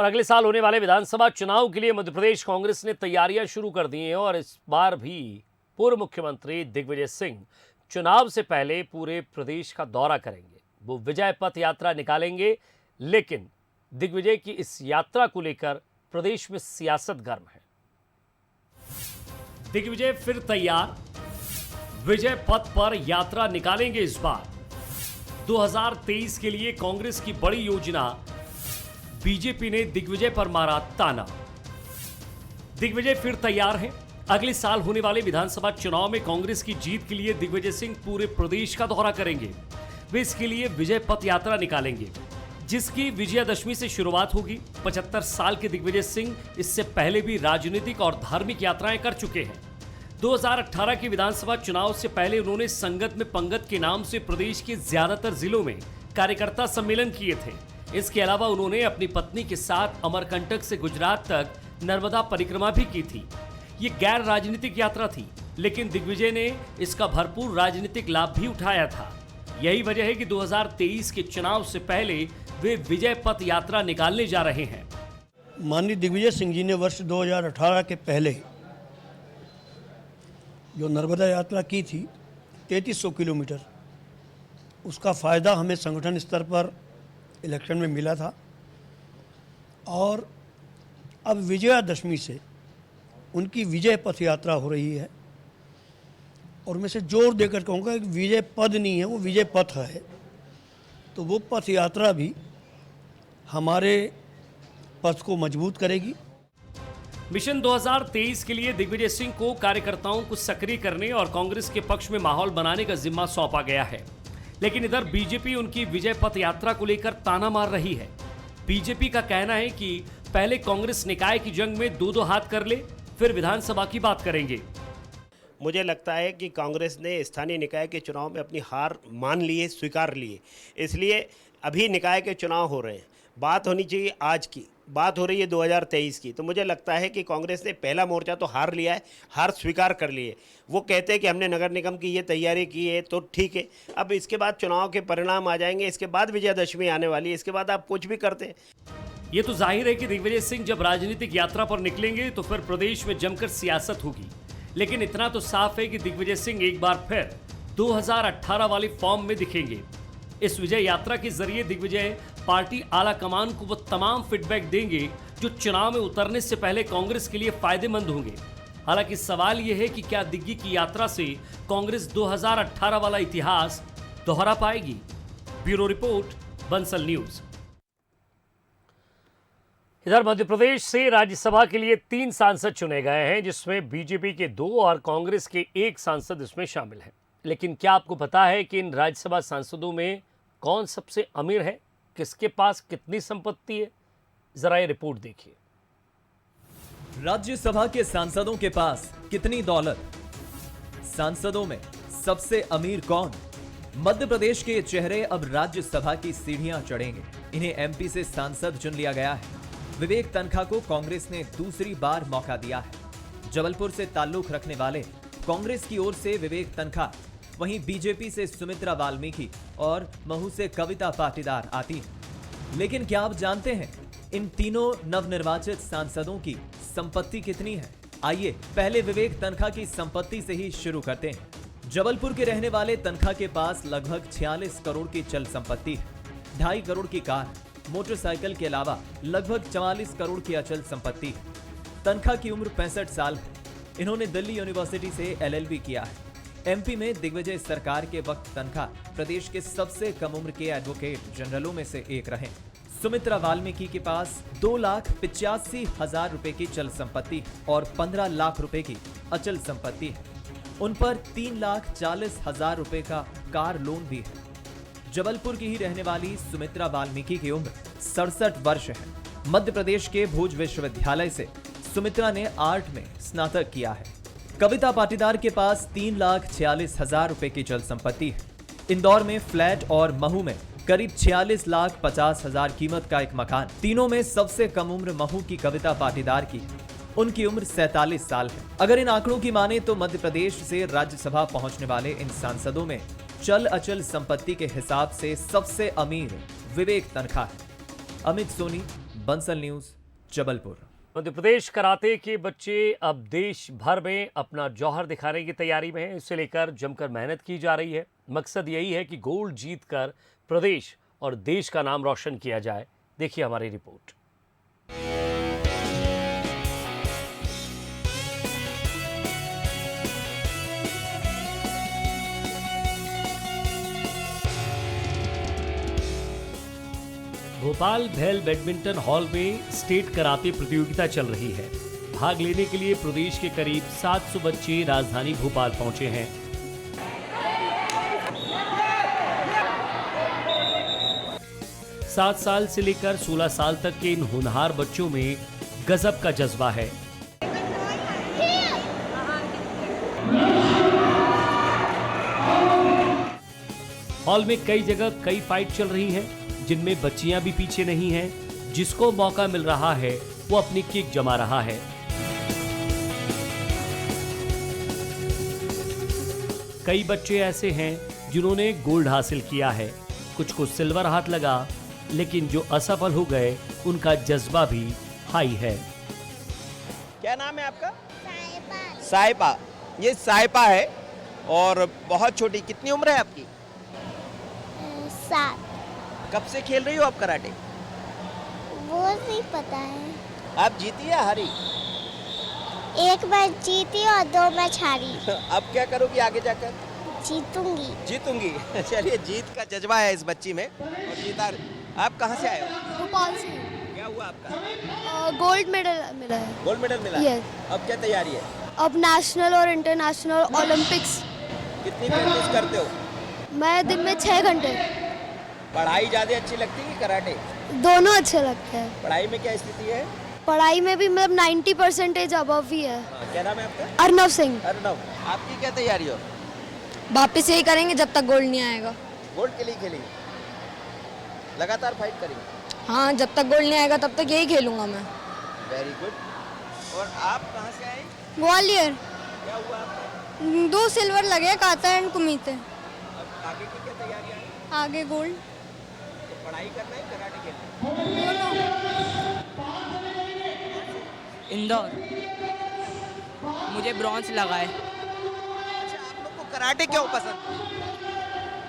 और अगले साल होने वाले विधानसभा चुनाव के लिए मध्य प्रदेश कांग्रेस ने तैयारियां शुरू कर दी हैं और इस बार भी पूर्व मुख्यमंत्री दिग्विजय सिंह चुनाव से पहले पूरे प्रदेश का दौरा करेंगे। वो विजय पथ यात्रा निकालेंगे, लेकिन दिग्विजय की इस यात्रा को लेकर प्रदेश में सियासत गर्म है। दिग्विजय फिर तैयार, विजय पथ पर यात्रा निकालेंगे। इस बार 2023 के लिए कांग्रेस की बड़ी योजना, बीजेपी ने दिग्विजय पर मारा ताना। दिग्विजय फिर तैयार हैं। अगले साल होने वाले विधानसभा चुनाव में कांग्रेस की जीत के लिए दिग्विजय सिंह पूरे प्रदेश का दौरा करेंगे। वे इसके लिए विजय पथ यात्रा निकालेंगे, जिसकी विजयादशमी से शुरुआत होगी। 75 साल के दिग्विजय सिंह इससे पहले भी राजनीतिक और धार्मिक यात्राएं कर चुके हैं। 2018 के विधानसभा चुनाव से पहले उन्होंने संगत में पंगत के नाम से प्रदेश के ज्यादातर जिलों में कार्यकर्ता सम्मेलन किए थे। इसके अलावा उन्होंने अपनी पत्नी के साथ अमरकंटक से गुजरात तक नर्मदा परिक्रमा भी की थी। ये गैर राजनीतिक यात्रा थी, लेकिन दिग्विजय ने इसका भरपूर राजनीतिक लाभ भी उठाया था। यही वजह है कि 2023 के चुनाव से पहले वे विजय पथ यात्रा निकालने जा रहे हैं। माननीय दिग्विजय सिंह जी ने वर्ष 2018 के पहले जो नर्मदा यात्रा की थी 3300 किलोमीटर, उसका फ़ायदा हमें संगठन स्तर पर इलेक्शन में मिला था। और अब विजयादशमी से उनकी विजय पथ यात्रा हो रही है, और मैं से जोर देकर कहूँगा कि विजय पद नहीं है, वो विजय पथ है। तो वो पथ यात्रा भी हमारे पथ को मजबूत करेगी। मिशन 2023 के लिए दिग्विजय सिंह को कार्यकर्ताओं को सक्रिय करने और कांग्रेस के पक्ष में माहौल बनाने का जिम्मा सौंपा गया है। लेकिन इधर बीजेपी उनकी विजय पथ यात्रा को लेकर ताना मार रही है। बीजेपी का कहना है कि पहले कांग्रेस निकाय की जंग में दो हाथ कर ले, फिर विधानसभा की बात करेंगे। मुझे लगता है कि कांग्रेस ने स्थानीय निकाय के चुनाव में अपनी हार मान ली है, स्वीकार ली है। इसलिए अभी निकाय के चुनाव हो रहे हैं, बात होनी चाहिए आज की, बात हो रही है 2023 की। तो मुझे लगता है कि कांग्रेस ने पहला मोर्चा तो हार लिया है, हार स्वीकार कर ली है। वो कहते हैं कि हमने नगर निगम की ये तैयारी की है, तो ठीक है। अब इसके बाद चुनाव के परिणाम आ जाएंगे, इसके बाद विजयादशमी आने वाली है, इसके बाद आप कुछ भी करते हैं। ये तो जाहिर है कि दिग्विजय सिंह जब राजनीतिक यात्रा पर निकलेंगे तो फिर प्रदेश में जमकर सियासत होगी। लेकिन इतना तो साफ है कि दिग्विजय सिंह एक बार फिर 2018 वाली फॉर्म में दिखेंगे। इस विजय यात्रा के जरिए दिग्विजय पार्टी आला कमान को वो तमाम फीडबैक देंगे जो चुनाव में उतरने से पहले कांग्रेस के लिए फायदेमंद होंगे। हालांकि सवाल यह है कि क्या दिग्गी की यात्रा से कांग्रेस 2018 वाला इतिहास दोहरा पाएगी। Bureau report, Bansal news. इधर मध्य प्रदेश से राज्यसभा के लिए 3 सांसद चुने गए हैं, जिसमें बीजेपी के 2 और कांग्रेस के 1 सांसद इसमें शामिल हैं। लेकिन क्या आपको पता है कि इन राज्यसभा सांसदों में कौन सबसे अमीर है, किसके पास कितनी संपत्ति है? जरा ये रिपोर्ट देखिए। राज्यसभा के सांसदों के पास कितनी दौलत? सांसदों में सबसे अमीर कौन? मध्य प्रदेश के चेहरे अब राज्यसभा की सीढ़ियां चढ़ेंगे। इन्हें एमपी से सांसद चुन लिया गया है। विवेक तन्खा को कांग्रेस ने दूसरी बार मौका दिया है। जबलपुर से ताल्लुक रखने वाले कांग्रेस की ओर से विवेक तन्खा, वहीं बीजेपी से सुमित्रा वाल्मीकि और महू से कविता पाटीदार आती हैं। लेकिन क्या आप जानते हैं इन तीनों नवनिर्वाचित सांसदों की संपत्ति कितनी है? आइए पहले विवेक तन्खा की संपत्ति से ही शुरू करते हैं। जबलपुर के रहने वाले तन्खा के पास लगभग 46 करोड़ की चल संपत्ति है। 2.5 करोड़ की कार, मोटरसाइकिल के अलावा लगभग 44 करोड़ की अचल संपत्ति है। तन्खा की उम्र 65 साल है। इन्होंने दिल्ली यूनिवर्सिटी से LLB किया है। एमपी में दिग्विजय सरकार के वक्त तन्खा प्रदेश के सबसे कम उम्र के एडवोकेट जनरलों में से एक रहे। सुमित्रा वाल्मीकि के पास 2,85,000 रुपए की चल संपत्ति और 15 लाख रुपए की अचल संपत्ति है। उन पर 3,40,000 रुपए का कार लोन भी है। जबलपुर की ही रहने वाली सुमित्रा वाल्मीकि की उम्र 67 वर्ष है। मध्य प्रदेश के भुज विश्वविद्यालय से सुमित्रा ने आर्ट में स्नातक किया है। कविता पाटीदार के पास 3,46,000 रुपए की चल संपत्ति है। इंदौर में फ्लैट और महू में करीब 46,50,000 कीमत का एक मकान। तीनों में सबसे कम उम्र महू की कविता पाटीदार की है। उनकी उम्र 47 साल है। अगर इन आंकड़ों की माने तो मध्य प्रदेश से राज्यसभा पहुंचने वाले इन सांसदों में चल अचल संपत्ति के हिसाब से सबसे अमीर विवेक तन्खा है। अमित सोनी, बंसल न्यूज, जबलपुर। मध्य प्रदेश कराते के बच्चे अब देश भर में अपना जौहर दिखाने की तैयारी में हैं। इसे लेकर जमकर मेहनत की जा रही है। मकसद यही है कि गोल्ड जीतकर प्रदेश और देश का नाम रोशन किया जाए। देखिए हमारी रिपोर्ट। भोपाल भेल बैडमिंटन हॉल में स्टेट कराते प्रतियोगिता चल रही है। भाग लेने के लिए प्रदेश के करीब 700 बच्चे राजधानी भोपाल पहुंचे हैं। सात साल से लेकर 16 साल तक के इन होनहार बच्चों में गजब का जज्बा है। हॉल में कई जगह कई फाइट चल रही हैं, जिनमें बच्चियां भी पीछे नहीं हैं। जिसको मौका मिल रहा है वो अपनी किक जमा रहा है। कई बच्चे ऐसे हैं जिन्होंने गोल्ड हासिल किया है, कुछ को सिल्वर हाथ लगा, लेकिन जो असफल हो गए उनका जज्बा भी हाई है। क्या नाम है आपका? साइपा। ये साइपा है और बहुत छोटी। कितनी उम्र है आपकी? 7। कब से खेल रही हो आप कराटे? वो नहीं पता है। आप जीती या हारी? एक मैच जीती और 2 मैच हारी। अब क्या करोगी आगे जाकर? जीतूंगी। जीतूंगी। चलिए, जीत का जज्बा है इस बच्ची में और जीता। आप कहाँ से आए हो? भोपाल से। क्या हुआ आपका? गोल्ड मेडल मिला है। गोल्ड मेडल मिला? Yes। अब क्या तैयारी है? अब नेशनल और इंटरनेशनल ओलंपिक्स। कितनी प्रैक्टिस करते हो? मैं दिन में 6 घंटे। पढ़ाई ज्यादा अच्छी लगती है कि कराटे? दोनों अच्छे लगते हैं। पढ़ाई में क्या स्थिति है? पढ़ाई में भी मतलब 90% अबव ही है। क्या नाम है आपका? अर्नव सिंह। अर्नव। आपकी क्या तैयारी हो? वापिस यही करेंगे जब तक गोल्ड नहीं आएगा। गोल्ड के लिए खेलेंगे? लगातार फाइट करेंगे? हाँ, जब तक गोल्ड नहीं आएगा तब तक यही खेलूंगा मैं। Very good. और आप कहाँ से आए? ग्वालियर। क्या हुआ आपका? 2 सिल्वर लगे, काता एंड कुमीते। अब आगे की क्या तैयारी है? आगे गोल्ड। तो पढ़ाई करना है, कराटे खेलना है? इंदौर। मुझे ब्रॉन्ज लगा है। अच्छा, आप लोग को कराटे क्यों पसंद?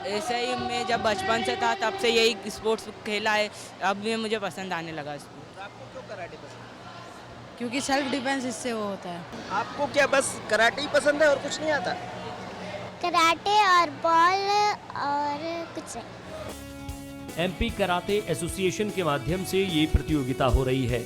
ऐसे ही मैं जब बचपन से था तब से यही स्पोर्ट्स खेला है, अब भी मुझे पसंद आने लगा स्पोर्ट्स। तो आपको क्यों कराटे पसंद? क्योंकि सेल्फ डिफेंस इससे वो होता है। आपको क्या बस कराटे ही पसंद है और कुछ नहीं आता? कराटे और बॉल और कुछ नहीं। एमपी कराटे एसोसिएशन के माध्यम से ये प्रतियोगिता हो रही है।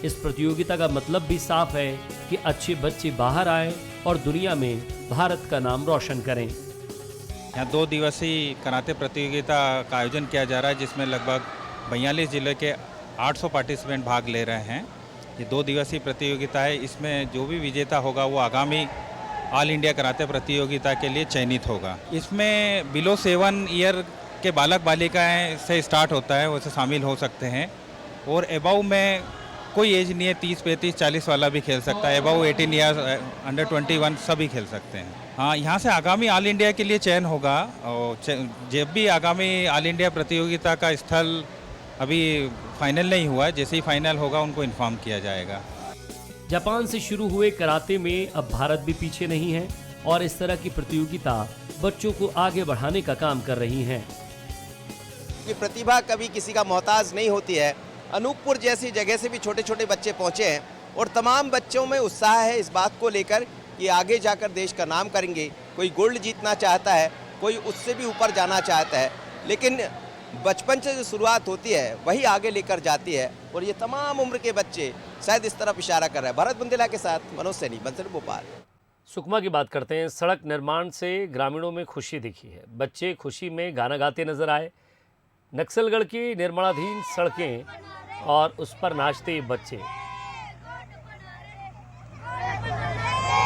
इस प्रतियोगिता का मतलब भी साफ है कि अच्छे बच्चे बाहर आए और दुनिया में भारत का नाम रोशन करें। यहाँ 2 दिवसीय कराटे प्रतियोगिता का आयोजन किया जा रहा है, जिसमें लगभग 42 जिले के 800 पार्टिसिपेंट भाग ले रहे हैं। ये 2 दिवसीय प्रतियोगिता है। इसमें जो भी विजेता होगा वो आगामी ऑल इंडिया कराटे प्रतियोगिता के लिए चयनित होगा। इसमें बिलो 7 ईयर के बालक बालिकाएं से स्टार्ट होता है, वैसे शामिल हो सकते हैं। और एबव में कोई एज नहीं है, 30, 35, 40 वाला भी खेल सकता है। एबव 18 ईयर्स, अंडर 21 सभी खेल सकते हैं। हाँ, यहाँ से आगामी ऑल इंडिया के लिए चयन होगा। और जब भी आगामी ऑल इंडिया प्रतियोगिता का स्थल अभी फाइनल नहीं हुआ है, जैसे ही फाइनल होगा उनको इन्फॉर्म किया जाएगा। जापान से शुरू हुए कराटे में अब भारत भी पीछे नहीं है और इस तरह की प्रतियोगिता बच्चों को आगे बढ़ाने का काम कर रही है। कि प्रतिभा कभी किसी का मोहताज नहीं होती है। अनूपपुर जैसी जगह से भी छोटे छोटे बच्चे पहुंचे हैं और तमाम बच्चों में उत्साह है इस बात को लेकर कि आगे जाकर देश का नाम करेंगे। कोई गोल्ड जीतना चाहता है, कोई उससे भी ऊपर जाना चाहता है, लेकिन बचपन से जो शुरुआत होती है वही आगे लेकर जाती है। और ये तमाम उम्र के बच्चे शायद इस तरफ इशारा कर रहे हैं। भरत बुंदेला के साथ मनोज सैनी, बंसल भोपाल। सुकमा की बात करते हैं। सड़क निर्माण से ग्रामीणों में खुशी दिखी है। बच्चे खुशी में गाना गाते नजर आए। नक्सलगढ़ की निर्माणाधीन सड़कें और उस पर नाचते बच्चे,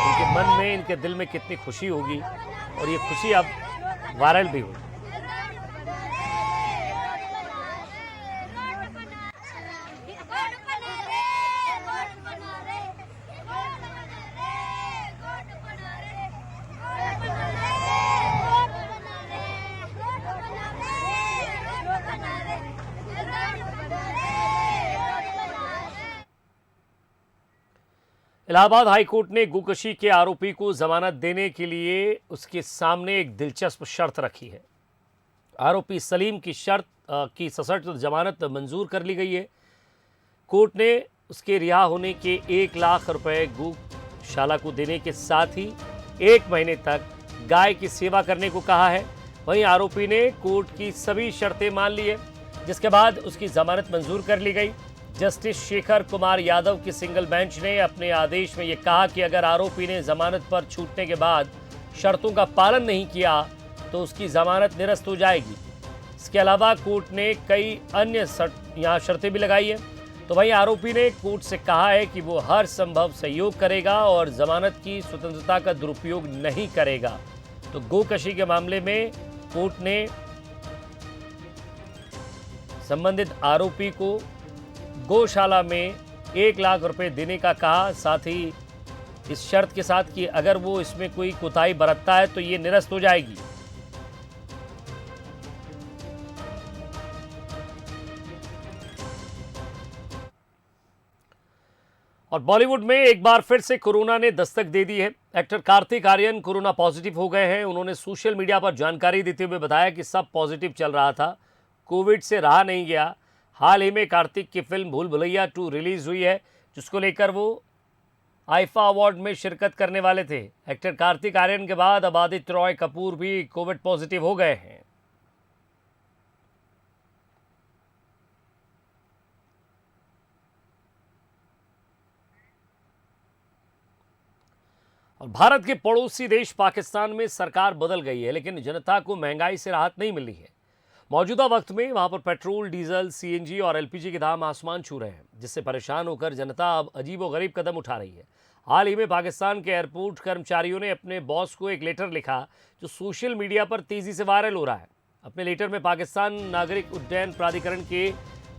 इनके मन में, इनके दिल में कितनी खुशी होगी और ये खुशी अब वायरल भी हुई। इलाहाबाद हाईकोर्ट ने गोकशी के आरोपी को जमानत देने के लिए उसके सामने एक दिलचस्प शर्त रखी है। आरोपी सलीम की सशर्त जमानत मंजूर कर ली गई है। कोर्ट ने उसके रिहा होने के 1 लाख रुपए गौशाला को देने के साथ ही 1 महीने तक गाय की सेवा करने को कहा है। वहीं आरोपी ने कोर्ट की सभी शर्तें मान ली है, जिसके बाद उसकी जमानत मंजूर कर ली गई। जस्टिस शेखर कुमार यादव की सिंगल बेंच ने अपने आदेश में यह कहा कि अगर आरोपी ने जमानत पर छूटने के बाद शर्तों का पालन नहीं किया तो उसकी जमानत निरस्त हो जाएगी। इसके अलावा कोर्ट ने कई अन्य यहाँ शर्तें भी लगाई है। तो वहीं आरोपी ने कोर्ट से कहा है कि वो हर संभव सहयोग करेगा और जमानत की स्वतंत्रता का दुरुपयोग नहीं करेगा। तो गोकशी के मामले में कोर्ट ने संबंधित आरोपी को गौशाला में 1 लाख रुपए देने का कहा, साथ ही इस शर्त के साथ कि अगर वो इसमें कोई कोताही बरतता है तो ये निरस्त हो जाएगी। और बॉलीवुड में एक बार फिर से कोरोना ने दस्तक दे दी है। Actor Kartik Aaryan corona positive हो गए हैं। उन्होंने सोशल मीडिया पर जानकारी देते हुए बताया कि सब पॉजिटिव चल रहा था, कोविड से रहा नहीं गया। हाल ही में कार्तिक की फिल्म भूल भुलैया 2 रिलीज हुई है, जिसको लेकर वो आईफा अवार्ड में शिरकत करने वाले थे। एक्टर कार्तिक आर्यन के बाद अब आदित्य रॉय कपूर भी कोविड पॉजिटिव हो गए हैं। और भारत के पड़ोसी देश पाकिस्तान में सरकार बदल गई है, लेकिन जनता को महंगाई से राहत नहीं मिली है। मौजूदा वक्त में वहां पर पेट्रोल, डीजल, सीएनजी और एलपीजी के दाम आसमान छू रहे हैं, जिससे परेशान होकर जनता अब अजीबोगरीब कदम उठा रही है। हाल ही में पाकिस्तान के एयरपोर्ट कर्मचारियों ने अपने बॉस को एक लेटर लिखा, जो सोशल मीडिया पर तेजी से वायरल हो रहा है। अपने लेटर में पाकिस्तान नागरिक उड्डयन प्राधिकरण के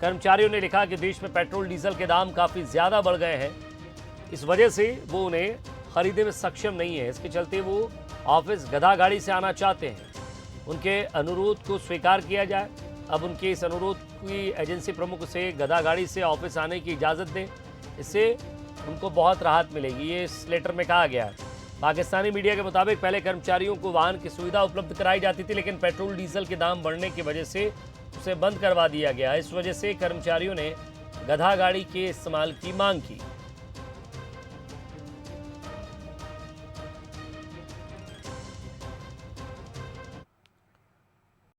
कर्मचारियों ने लिखा कि देश में पेट्रोल, डीजल के दाम काफ़ी ज़्यादा बढ़ गए हैं। इस वजह से वो उन्हें खरीदने में सक्षम नहीं है। इसके चलते वो ऑफिस गधा गाड़ी से आना चाहते हैं। उनके अनुरोध को स्वीकार किया जाए। अब उनके इस अनुरोध की एजेंसी प्रमुख से गधा गाड़ी से ऑफिस आने की इजाज़त दें, इससे उनको बहुत राहत मिलेगी, ये इस लेटर में कहा गया है। पाकिस्तानी मीडिया के मुताबिक पहले कर्मचारियों को वाहन की सुविधा उपलब्ध कराई जाती थी, लेकिन पेट्रोल डीजल के दाम बढ़ने की वजह से उसे बंद करवा दिया गया। इस वजह से कर्मचारियों ने गधा गाड़ी के इस्तेमाल की मांग की।